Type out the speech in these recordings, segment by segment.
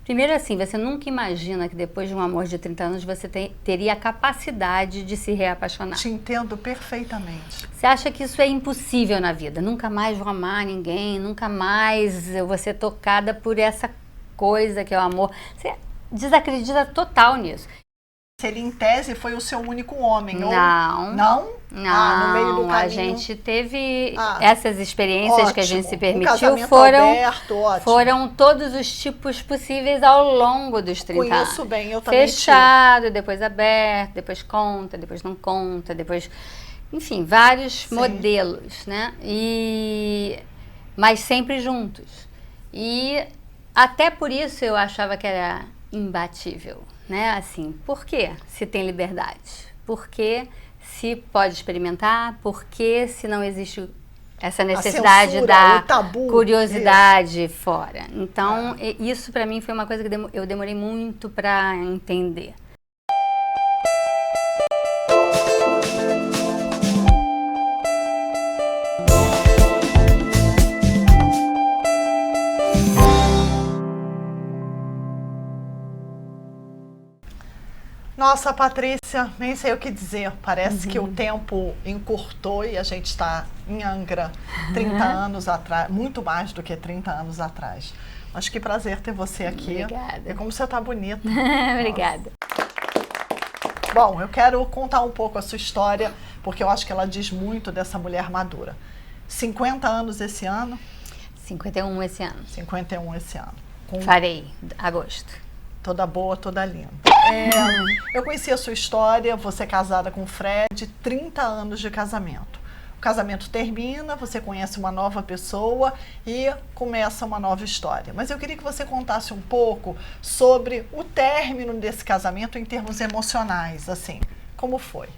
Primeiro assim, você nunca imagina que depois de um amor de 30 anos você teria a capacidade de se reapaixonar. Te entendo perfeitamente. Você acha que isso é impossível na vida? Nunca mais vou amar ninguém, nunca mais eu vou ser tocada por essa coisa que é o amor. Você desacredita total nisso. Se ele, em tese, foi o seu único homem, Não. ou... Não? Não, no meio do caminho... a gente teve essas experiências ótimo. Que a gente se Um permitiu, casamento aberto, ótimo. foram todos os tipos possíveis ao longo dos 30 anos. Conheço bem, eu também Fechado, depois aberto, depois conta, depois não conta, depois... Enfim, vários modelos, né? Mas sempre juntos. E até por isso eu achava que era imbatível, né? Assim, por quê? Se tem liberdade? Por quê? Se pode experimentar? Por quê? Se não existe essa necessidade da curiosidade fora? Então, isso para mim foi uma coisa que eu demorei muito para entender. Nossa, Patrícia, nem sei o que dizer. Parece que o tempo encurtou e a gente está em Angra 30 anos atrás, muito mais do que 30 anos atrás. Mas que prazer ter você aqui. Obrigada. E como você está bonita. Obrigada. Bom, eu quero contar um pouco a sua história, porque eu acho que ela diz muito dessa mulher madura. 50 anos esse ano? 51 esse ano. 51 esse ano. Farei, agosto. Toda boa, toda linda. Eu conheci a sua história, você é casada com o Fred, 30 anos de casamento. O casamento termina, você conhece uma nova pessoa e começa uma nova história. Mas eu queria que você contasse um pouco sobre o término desse casamento em termos emocionais, assim, como foi?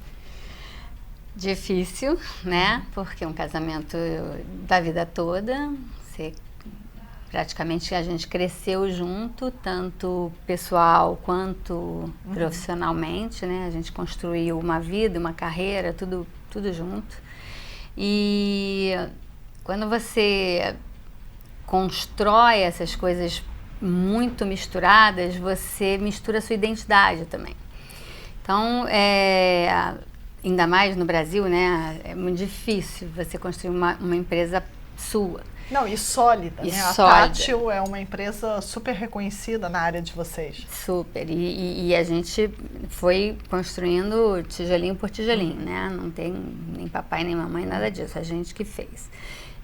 Difícil, né? Porque é um casamento da vida toda, praticamente a gente cresceu junto, tanto pessoal quanto profissionalmente, né? A gente construiu uma vida, uma carreira, tudo junto. E quando você constrói essas coisas muito misturadas, você mistura a sua identidade também. Então, ainda mais no Brasil, né? É muito difícil você construir uma empresa sua. Não, e sólida, né? A Tátil é uma empresa super reconhecida na área de vocês. Super, e a gente foi construindo tijolinho por tijolinho, né? Não tem nem papai nem mamãe, nada disso, a gente que fez.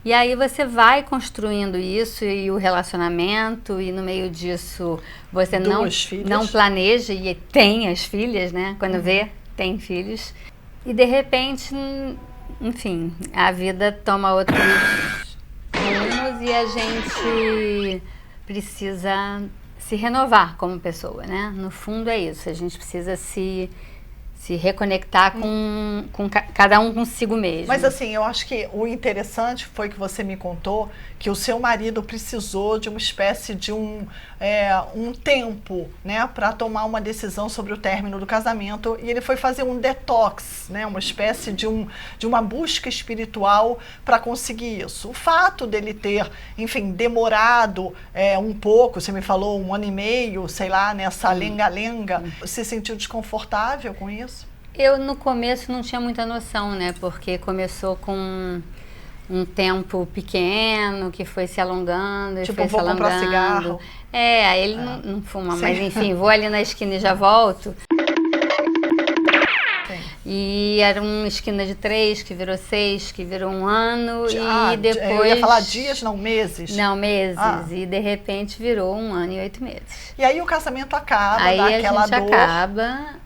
E aí você vai construindo isso e o relacionamento, e no meio disso você não planeja e tem as filhas, né? Quando vê, tem filhos. E de repente, enfim, a vida toma outros rumos e a gente precisa se renovar como pessoa, né? No fundo é isso, a gente precisa se reconectar com cada um consigo mesmo. Mas assim, eu acho que o interessante foi que você me contou que o seu marido precisou de uma espécie de um tempo, né, para tomar uma decisão sobre o término do casamento, e ele foi fazer um detox, né, uma espécie de uma busca espiritual para conseguir isso. O fato dele ter, enfim, demorado um pouco, você me falou 1 ano e meio, sei lá, nessa lenga-lenga, se sentiu desconfortável com isso? Eu, no começo, não tinha muita noção, né? Porque começou com um tempo pequeno, que foi se alongando, tipo, foi se alongando. Comprar cigarro. Aí ele não fuma, mas enfim, vou ali na esquina e já volto. Sim. E era uma esquina de 3, que virou 6, que virou 1 ano, e depois... Eu ia falar dias, não meses. Não, meses, e de repente virou 1 ano e 8 meses. E aí o casamento acaba, aí dá aquela dor. Aí a gente acaba...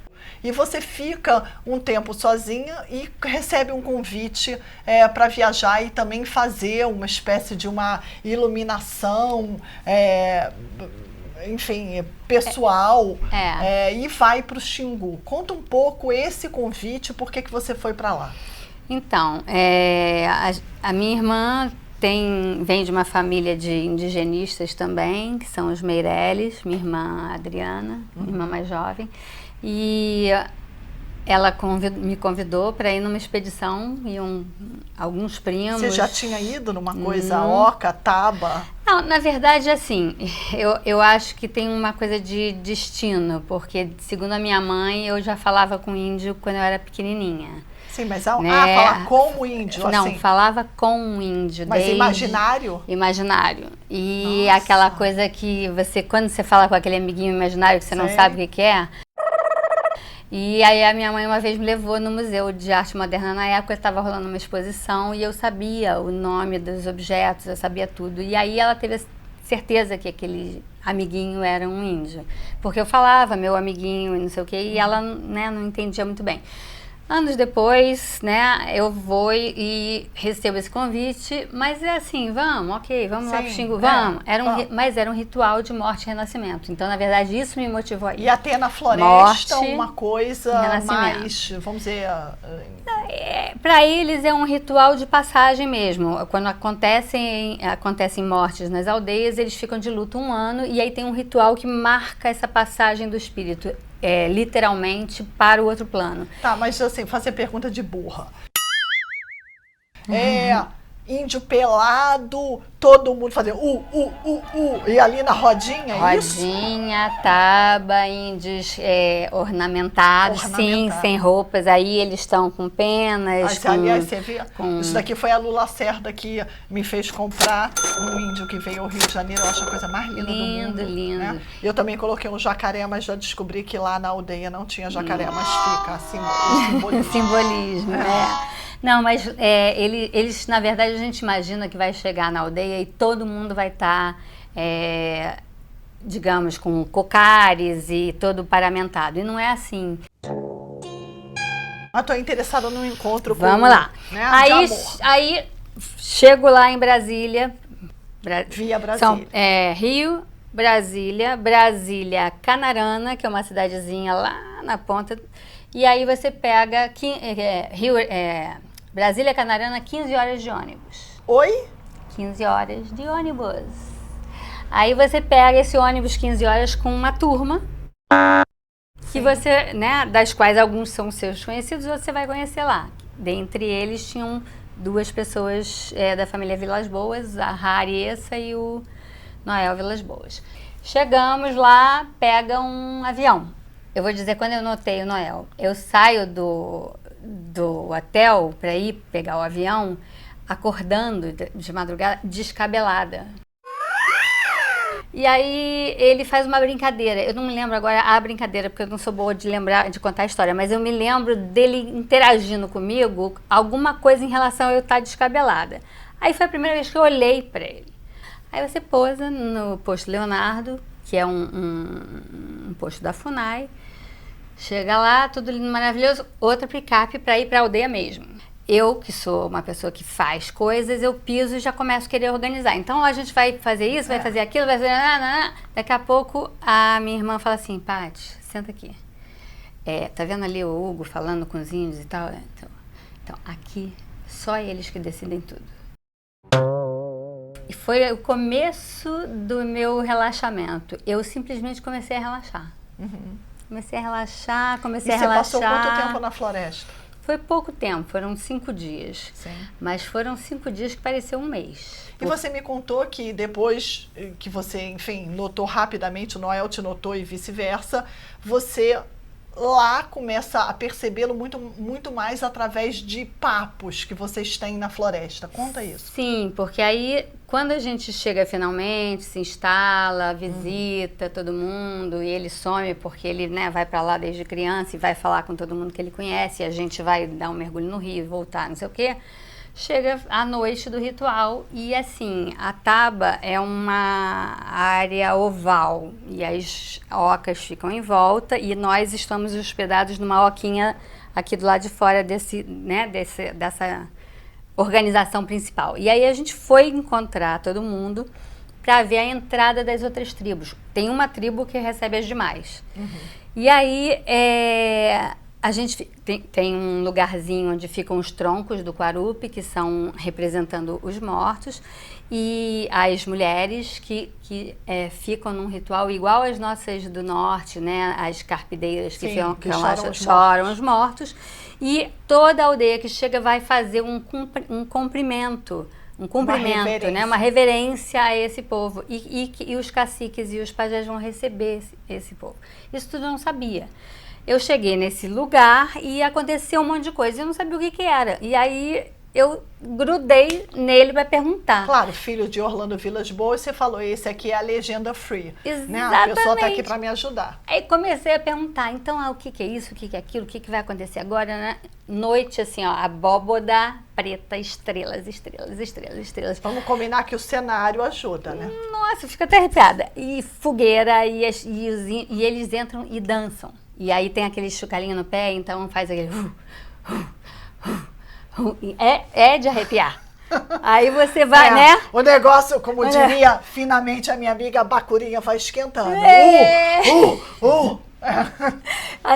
E você fica um tempo sozinha e recebe um convite para viajar e também fazer uma espécie de uma iluminação, enfim, pessoal, e vai para o Xingu. Conta um pouco esse convite, por que você foi para lá? Então, a minha irmã vem de uma família de indigenistas também, que são os Meirelles, minha irmã Adriana, minha irmã mais jovem. E Ela me convidou para ir numa expedição e alguns primos. Você já tinha ido numa coisa, oca, taba? Não, na verdade, assim, eu acho que tem uma coisa de destino, porque, segundo a minha mãe, eu já falava com índio quando eu era pequenininha. Sim, mas falar com o índio, não, assim? falava com um índio. Mas imaginário? Imaginário. E Nossa. aquela coisa que quando você fala com aquele amiguinho imaginário que você não sabe o que é. E aí a minha mãe uma vez me levou no Museu de Arte Moderna, na época estava rolando uma exposição e eu sabia o nome dos objetos, eu sabia tudo. E aí ela teve a certeza que aquele amiguinho era um índio. Porque eu falava, meu amiguinho e não sei o quê, e ela, né, não entendia muito bem. Anos depois, né, eu vou e recebo esse convite, mas é assim, vamos lá pro Xingu, vamos. Mas era um ritual de morte e renascimento. Então, na verdade, isso me motivou a ir. Ia ter na floresta uma coisa mais, vamos dizer... Para eles é um ritual de passagem mesmo. Quando acontecem mortes nas aldeias, eles ficam de luto 1 ano e aí tem um ritual que marca essa passagem do espírito. Literalmente para o outro plano. Tá, mas assim, fazer pergunta de burra. Índio pelado, todo mundo fazendo e ali na rodinha, é isso? Rodinha, taba, índios ornamentados, sim, sem roupas, aí eles estão com penas. Aliás, você vê, isso daqui foi a Lula Lacerda que me fez comprar um índio que veio ao Rio de Janeiro, eu acho a coisa mais linda do mundo. Lindo. Né? Eu também coloquei um jacaré, mas já descobri que lá na aldeia não tinha jacaré, mas fica assim, o simbolismo. Não, mas eles, na verdade, a gente imagina que vai chegar na aldeia e todo mundo vai estar, digamos, com cocares e todo paramentado. E não é assim. Mas estou interessada no encontro com... Vamos lá. Né, aí chego lá em Brasília. Via Brasília. Rio, Brasília, Canarana, que é uma cidadezinha lá na ponta. E aí você pega Brasília, Canarana, 15 horas de ônibus. Oi? 15 horas de ônibus. Aí você pega esse ônibus 15 horas com uma turma, que você, né, das quais alguns são seus conhecidos, você vai conhecer lá. Dentre eles tinham 2 pessoas da família Vilas Boas, a Rariessa e o Noel Vilas Boas. Chegamos lá, pega um avião. Eu vou dizer quando eu notei o Noel. Eu saio do hotel para ir pegar o avião, acordando de madrugada, descabelada. E aí ele faz uma brincadeira. Eu não me lembro agora a brincadeira, porque eu não sou boa de lembrar, de contar a história, mas eu me lembro dele interagindo comigo, alguma coisa em relação a eu estar descabelada. Aí foi a primeira vez que eu olhei para ele. Aí você pousa no posto Leonardo, que é um posto da FUNAI. Chega lá, tudo lindo, maravilhoso, outra picape para ir para a aldeia mesmo. Eu, que sou uma pessoa que faz coisas, eu piso e já começo a querer organizar. Então, a gente vai fazer isso, vai fazer aquilo, vai fazer... Daqui a pouco, a minha irmã fala assim, Paty, senta aqui. Tá vendo ali o Hugo falando com os índios e tal? Então, aqui, só eles que decidem tudo. E foi o começo do meu relaxamento. Eu simplesmente comecei a relaxar. Comecei a relaxar. E você passou quanto tempo na floresta? Foi pouco tempo, foram 5 dias. Sim. Mas foram 5 dias que pareceu um mês. E você me contou que depois que você, enfim, notou rapidamente, o Noel te notou e vice-versa, você lá começa a percebê-lo muito mais através de papos que vocês têm na floresta. Conta isso. Sim, porque aí quando a gente chega finalmente, se instala, visita todo mundo e ele some porque ele, né, vai para lá desde criança e vai falar com todo mundo que ele conhece e a gente vai dar um mergulho no rio e voltar, não sei o quê. Chega a noite do ritual e assim, a taba é uma área oval e as ocas ficam em volta e nós estamos hospedados numa oquinha aqui do lado de fora dessa organização principal. E aí a gente foi encontrar todo mundo para ver a entrada das outras tribos. Tem uma tribo que recebe as demais. E aí A gente tem um lugarzinho onde ficam os troncos do Quarupi, que são representando os mortos, e as mulheres que ficam num ritual igual às nossas do norte, né? As carpideiras que choram os mortos. E toda a aldeia que chega vai fazer um cumprimento, né? Uma reverência a esse povo. E os caciques e os pajés vão receber esse povo. Isso tudo eu não sabia. Eu cheguei nesse lugar e aconteceu um monte de coisa. Eu não sabia o que era. E aí eu grudei nele para perguntar. Claro, filho de Orlando Vilas Boas, você falou, esse aqui é a legenda free. Exatamente. Né? A pessoa está aqui para me ajudar. Aí comecei a perguntar, então, o que é isso, o que é aquilo, o que vai acontecer agora, né? Noite, assim, ó, abóboda preta, estrelas, estrelas, estrelas, estrelas. Vamos combinar que o cenário ajuda, né? Nossa, fica até arrepiada. E fogueira, e eles entram e dançam. E aí tem aquele chocalhinho no pé, então faz aquele... É de arrepiar. Aí você vai, né? O negócio, como diria finamente a minha amiga, a bacurinha vai esquentando. O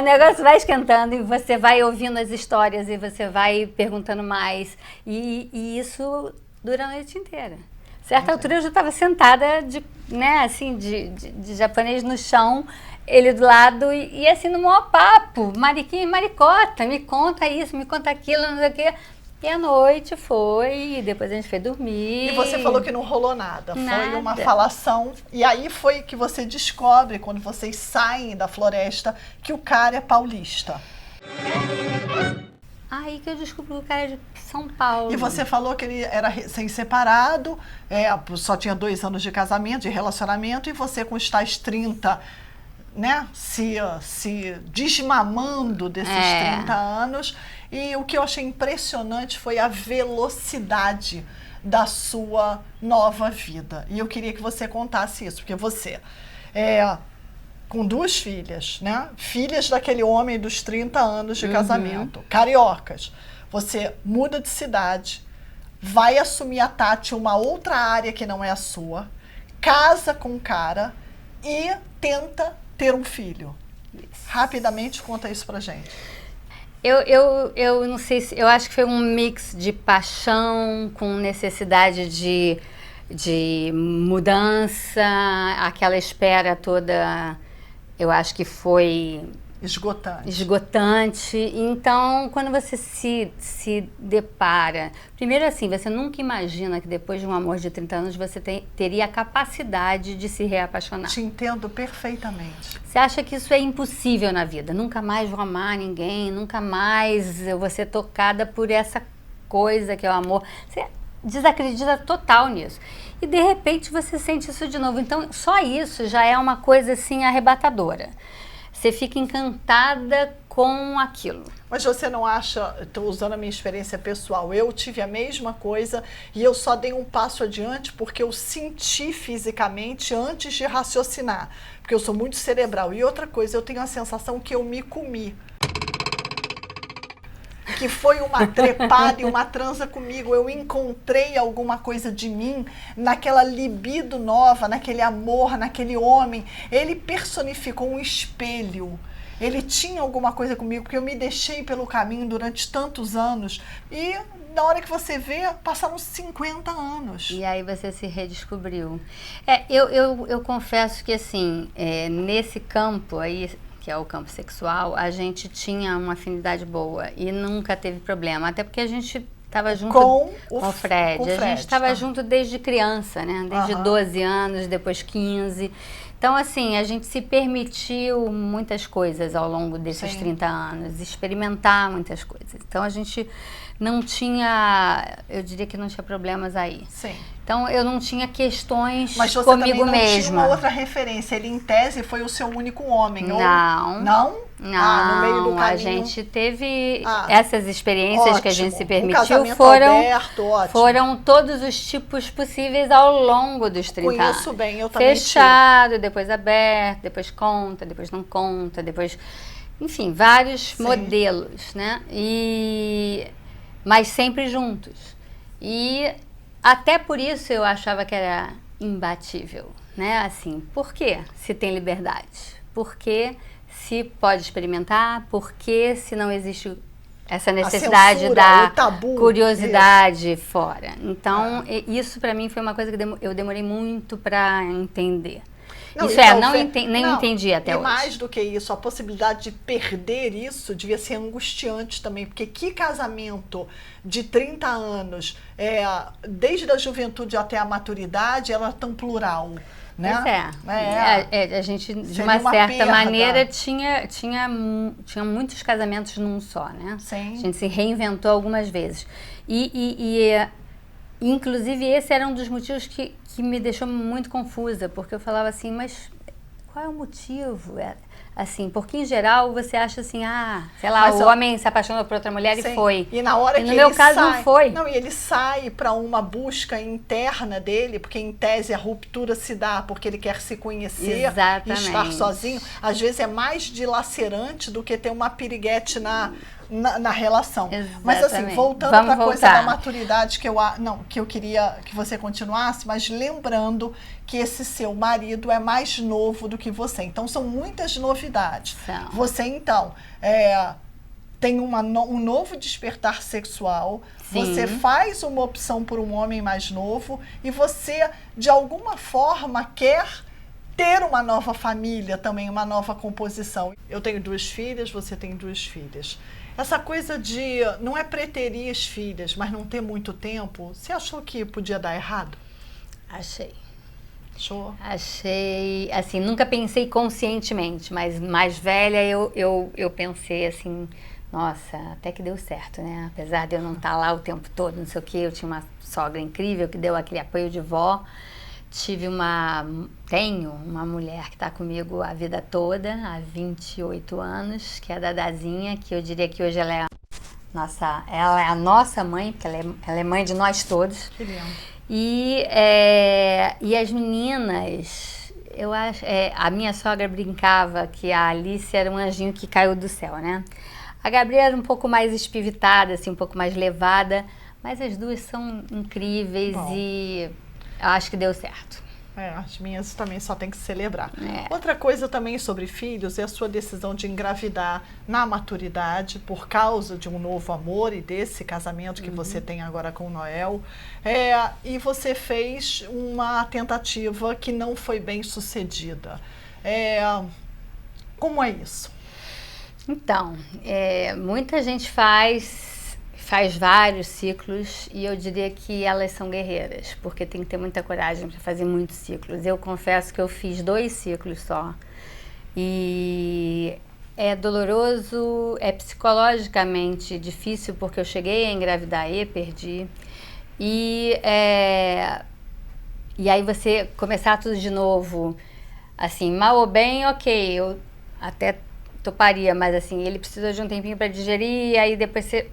negócio vai esquentando e você vai ouvindo as histórias e você vai perguntando mais. E isso dura a noite inteira. Certa altura eu já estava sentada de japonês no chão, ele do lado e assim no maior papo, mariquinha e maricota, me conta isso, me conta aquilo, não sei o quê. E a noite foi, e depois a gente foi dormir. E você falou que não rolou nada. Foi uma falação. E aí foi que você descobre, quando vocês saem da floresta, que o cara é paulista. Aí que eu descobri que o cara é de São Paulo. E você falou que ele era recém-separado, só tinha 2 anos de casamento, de relacionamento, e você com os tais 30, né, se desmamando desses 30 anos. E o que eu achei impressionante foi a velocidade da sua nova vida. E eu queria que você contasse isso, porque você com 2 filhas, né? Filhas daquele homem dos 30 anos de casamento, cariocas. Você muda de cidade, vai assumir a Tati uma outra área que não é a sua, casa com um cara e tenta ter um filho. Rapidamente conta isso pra gente. Eu não sei se... Eu acho que foi um mix de paixão com necessidade de mudança, aquela espera toda, eu acho que foi... Esgotante. Então, quando você se depara... Primeiro assim, você nunca imagina que depois de um amor de 30 anos você teria a capacidade de se reapaixonar. Te entendo perfeitamente. Você acha que isso é impossível na vida. Nunca mais vou amar ninguém, nunca mais eu vou ser tocada por essa coisa que é o amor. Você desacredita total nisso. E de repente você sente isso de novo. Então, só isso já é uma coisa assim arrebatadora. Você fica encantada com aquilo. Mas você não acha, estou usando a minha experiência pessoal, eu tive a mesma coisa e eu só dei um passo adiante porque eu senti fisicamente antes de raciocinar, porque eu sou muito cerebral. E outra coisa, eu tenho a sensação que eu me comi. Que foi uma trepada e uma transa comigo. Eu encontrei alguma coisa de mim naquela libido nova, naquele amor, naquele homem. Ele personificou um espelho. Ele tinha alguma coisa comigo, porque eu me deixei pelo caminho durante tantos anos. E na hora que você vê, passaram 50 anos. E aí você se redescobriu. Eu confesso que assim, nesse campo aí, que é o campo sexual, a gente tinha uma afinidade boa e nunca teve problema. Até porque a gente estava junto com o Fred. A gente estava junto desde criança, né? Desde 12 anos, depois 15. Então, assim, a gente se permitiu muitas coisas ao longo desses 30 anos, experimentar muitas coisas. Então, a gente não tinha, eu diria que não tinha problemas aí. Sim. Então, eu não tinha questões Mas você comigo também não mesma. tinha uma outra referência. Ele, em tese, foi o seu único homem. Não. Não? Não, no meio do caminho. A gente teve essas experiências que a gente se permitiu, aberto, foram todos os tipos possíveis ao longo dos 30 anos. Conheço bem, eu também Fechado, depois aberto, depois conta, depois não conta, depois... Enfim, vários modelos, né? Mas sempre juntos. E até por isso eu achava que era imbatível, né? Assim, por quê se tem liberdade? Por que se pode experimentar, porque se não existe essa necessidade censura, da o tabu, curiosidade fora. Então, isso para mim foi uma coisa que eu demorei muito para entender. Não, Isso então, nem entendi até hoje. E mais do que isso, a possibilidade de perder isso devia ser angustiante também, porque que casamento de 30 anos, desde a juventude até a maturidade, ela é tão plural, né? Pois a gente, de uma certa maneira, tinha muitos casamentos num só, né? Sim. A gente se reinventou algumas vezes. Inclusive, esse era um dos motivos que me deixou muito confusa, porque eu falava assim, mas qual é o motivo? Assim, porque em geral você acha assim, sei lá, o homem se apaixonou por outra mulher e foi. E na hora que no meu caso não foi. Não, e ele sai para uma busca interna dele, porque em tese a ruptura se dá porque ele quer se conhecer. Exatamente. E estar sozinho. Às vezes é mais dilacerante do que ter uma piriguete na relação. Exatamente. Mas assim, voltando para a coisa da maturidade, que eu queria que você continuasse, mas lembrando que esse seu marido é mais novo do que você. Então, são muitas novidades. Você, então, tem um novo despertar sexual, Sim. Você faz uma opção por um homem mais novo e você, de alguma forma, quer ter uma nova família também, uma nova composição. Eu tenho 2 filhas, você tem 2 filhas. Essa coisa de não é preterir as filhas, mas não ter muito tempo, você achou que podia dar errado? Achei. Achou? Achei, assim, nunca pensei conscientemente, mas mais velha eu pensei assim, nossa, até que deu certo, né? Apesar de eu não estar lá o tempo todo, não sei o quê, eu tinha uma sogra incrível que deu aquele apoio de vó. Tenho uma mulher que está comigo a vida toda, há 28 anos, que é a Dadazinha, que eu diria que hoje ela é a nossa mãe, porque ela é mãe de nós todos. Que lindo. E as meninas, eu acho, a minha sogra brincava que a Alice era um anjinho que caiu do céu, né? A Gabriela era um pouco mais espivitada, assim, um pouco mais levada, mas as duas são incríveis. Bom. E eu acho que deu certo. As minhas também só tem que celebrar. Outra coisa também sobre filhos é a sua decisão de engravidar na maturidade por causa de um novo amor e desse casamento que você tem agora com o Noel. E você fez uma tentativa que não foi bem sucedida. Como é isso? Então, muita gente faz vários ciclos e eu diria que elas são guerreiras, porque tem que ter muita coragem para fazer muitos ciclos. Eu confesso que eu fiz 2 ciclos só e é doloroso, é psicologicamente difícil, porque eu cheguei a engravidar e perdi. E aí você começar tudo de novo, assim, mal ou bem, ok, eu até toparia, mas assim, ele precisa de um tempinho para digerir, e aí depois você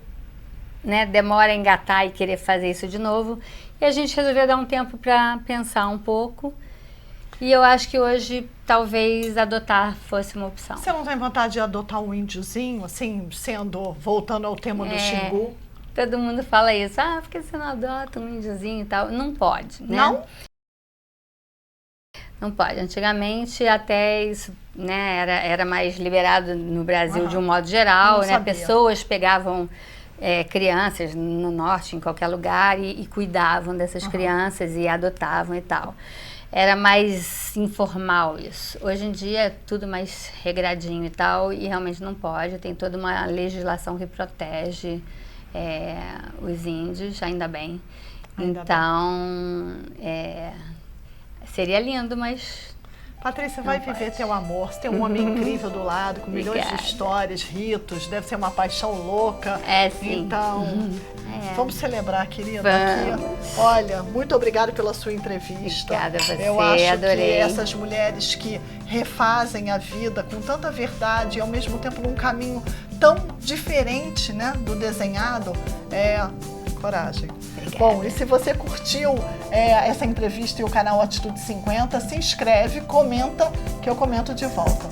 demora a engatar e querer fazer isso de novo. E a gente resolveu dar um tempo para pensar um pouco. E eu acho que hoje, talvez, adotar fosse uma opção. Você não tem vontade de adotar um índiozinho, assim, voltando ao tema do Xingu? Todo mundo fala isso. Por que você não adota um índiozinho e tal? Não pode, né? Não? Não pode. Antigamente, até isso, era mais liberado no Brasil de um modo geral, né? Pessoas pegavam crianças no norte, em qualquer lugar, e cuidavam dessas crianças e adotavam e tal. Era mais informal isso. Hoje em dia é tudo mais regradinho e tal, e realmente não pode. Tem toda uma legislação que protege os índios, ainda bem. Então, seria lindo, mas... Patrícia, vai viver teu amor. Você tem um homem incrível do lado, com milhões de histórias, ritos, deve ser uma paixão louca. Sim. Então, vamos celebrar, querida. Olha, muito obrigada pela sua entrevista. Obrigada a você, eu acho adorei. Que essas mulheres que refazem a vida com tanta verdade e ao mesmo tempo num caminho tão diferente, né, do desenhado, coragem. Obrigada. Bom, e se você curtiu essa entrevista e o canal Atitude 50, se inscreve, comenta, que eu comento de volta.